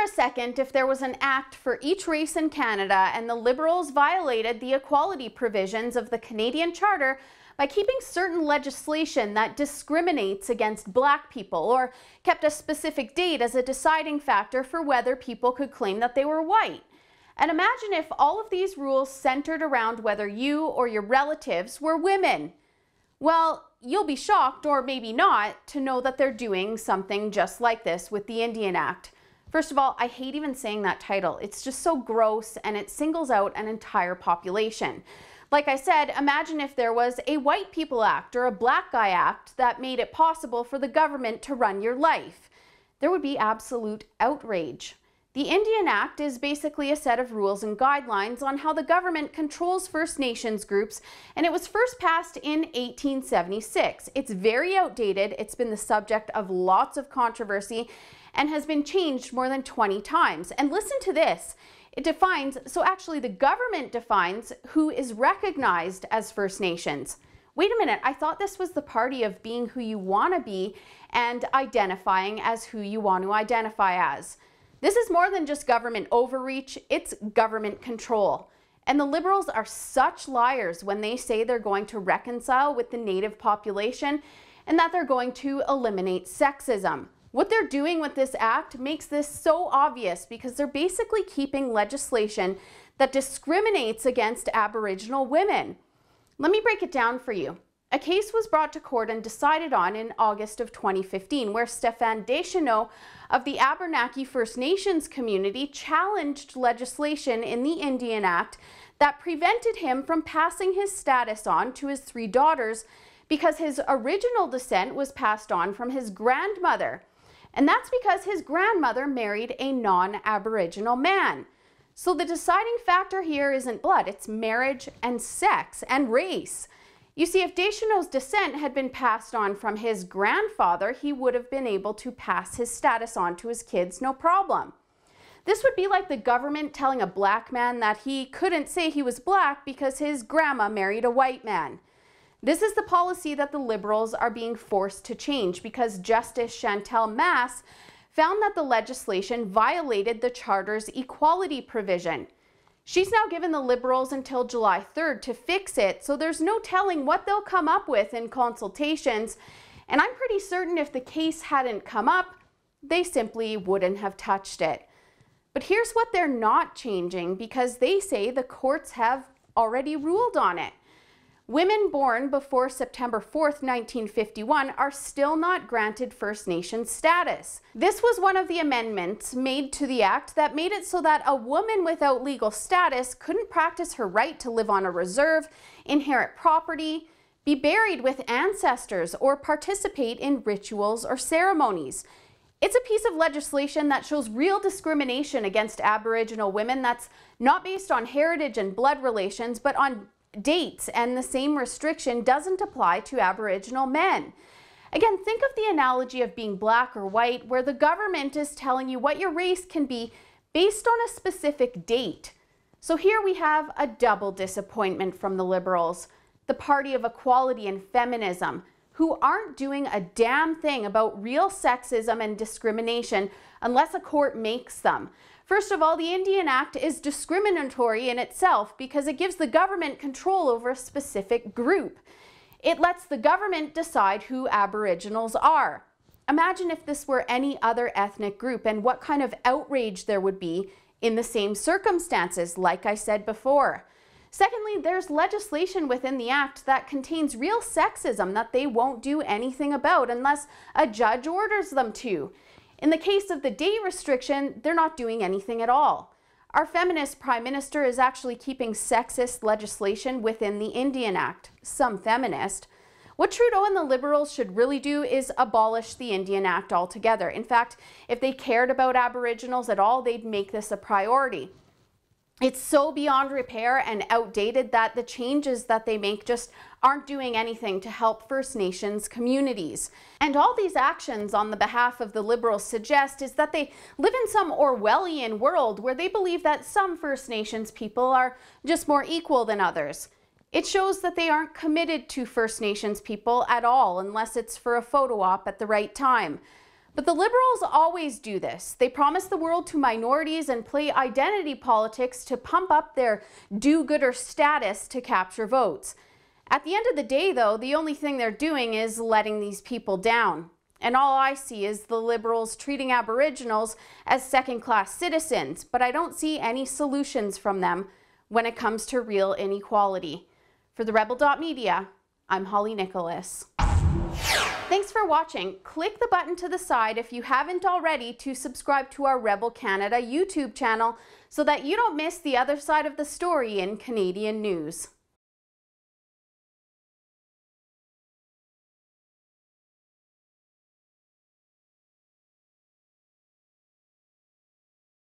a second if there was an act for each race in Canada and the Liberals violated the equality provisions of the Canadian Charter by keeping certain legislation that discriminates against Black people or kept a specific date as a deciding factor for whether people could claim that they were white. And imagine if all of these rules centered around whether you or your relatives were women. Well, you'll be shocked, or maybe not, to know that they're doing something just like this with the Indian Act. First of all, I hate even saying that title. It's just so gross and it singles out an entire population. Like I said, imagine if there was a White People Act or a Black Guy Act that made it possible for the government to run your life. There would be absolute outrage. The Indian Act is basically a set of rules and guidelines on how the government controls First Nations groups, and it was first passed in 1876. It's very outdated, it's been the subject of lots of controversy, and has been changed more than 20 times. And listen to this. It defines, so actually the government defines who is recognized as First Nations. Wait a minute, I thought this was the party of being who you want to be and identifying as who you want to identify as. This is more than just government overreach, it's government control. And the Liberals are such liars when they say they're going to reconcile with the Native population and that they're going to eliminate sexism. What they're doing with this act makes this so obvious because they're basically keeping legislation that discriminates against Aboriginal women. Let me break it down for you. A case was brought to court and decided on in August of 2015 where Stephs Deschanel of the Abenaki First Nations community challenged legislation in the Indian Act that prevented him from passing his status on to his 3 daughters because his original descent was passed on from his grandmother. And that's because his grandmother married a non-Aboriginal man. So the deciding factor here isn't blood, it's marriage and sex and race. You see, if Deschanel's descent had been passed on from his grandfather, he would have been able to pass his status on to his kids, no problem. This would be like the government telling a Black man that he couldn't say he was Black because his grandma married a white man. This is the policy that the Liberals are being forced to change because Justice Chantal Mass found that the legislation violated the Charter's equality provision. She's now given the Liberals until July 3rd to fix it, so there's no telling what they'll come up with in consultations, and I'm pretty certain if the case hadn't come up, they simply wouldn't have touched it. But here's what they're not changing because they say the courts have already ruled on it. Women born before September 4th, 1951 are still not granted First Nation status. This was one of the amendments made to the Act that made it so that a woman without legal status couldn't practice her right to live on a reserve, inherit property, be buried with ancestors, or participate in rituals or ceremonies. It's a piece of legislation that shows real discrimination against Aboriginal women that's not based on heritage and blood relations, but on dates, and the same restriction doesn't apply to Aboriginal men. Again, think of the analogy of being Black or white, where the government is telling you what your race can be based on a specific date. So here we have a double disappointment from the Liberals, the party of equality and feminism, who aren't doing a damn thing about real sexism and discrimination unless a court makes them. First of all, the Indian Act is discriminatory in itself because it gives the government control over a specific group. It lets the government decide who Aboriginals are. Imagine if this were any other ethnic group and what kind of outrage there would be in the same circumstances, like I said before. Secondly, there's legislation within the Act that contains real sexism that they won't do anything about unless a judge orders them to. In the case of the date restriction, they're not doing anything at all. Our feminist Prime Minister is actually keeping sexist legislation within the Indian Act. Some feminist. What Trudeau and the Liberals should really do is abolish the Indian Act altogether. In fact, if they cared about Aboriginals at all, they'd make this a priority. It's so beyond repair and outdated that the changes that they make just aren't doing anything to help First Nations communities. And all these actions on the behalf of the Liberals suggest is that they live in some Orwellian world where they believe that some First Nations people are just more equal than others. It shows that they aren't committed to First Nations people at all unless it's for a photo op at the right time. But the Liberals always do this. They promise the world to minorities and play identity politics to pump up their do-gooder status to capture votes. At the end of the day, though, the only thing they're doing is letting these people down. And all I see is the Liberals treating Aboriginals as second-class citizens, but I don't see any solutions from them when it comes to real inequality. For the Rebel.media, I'm Holly Nicholas. Thanks for watching. Click the button to the side if you haven't already to subscribe to our Rebel Canada YouTube channel so that you don't miss the other side of the story in Canadian news.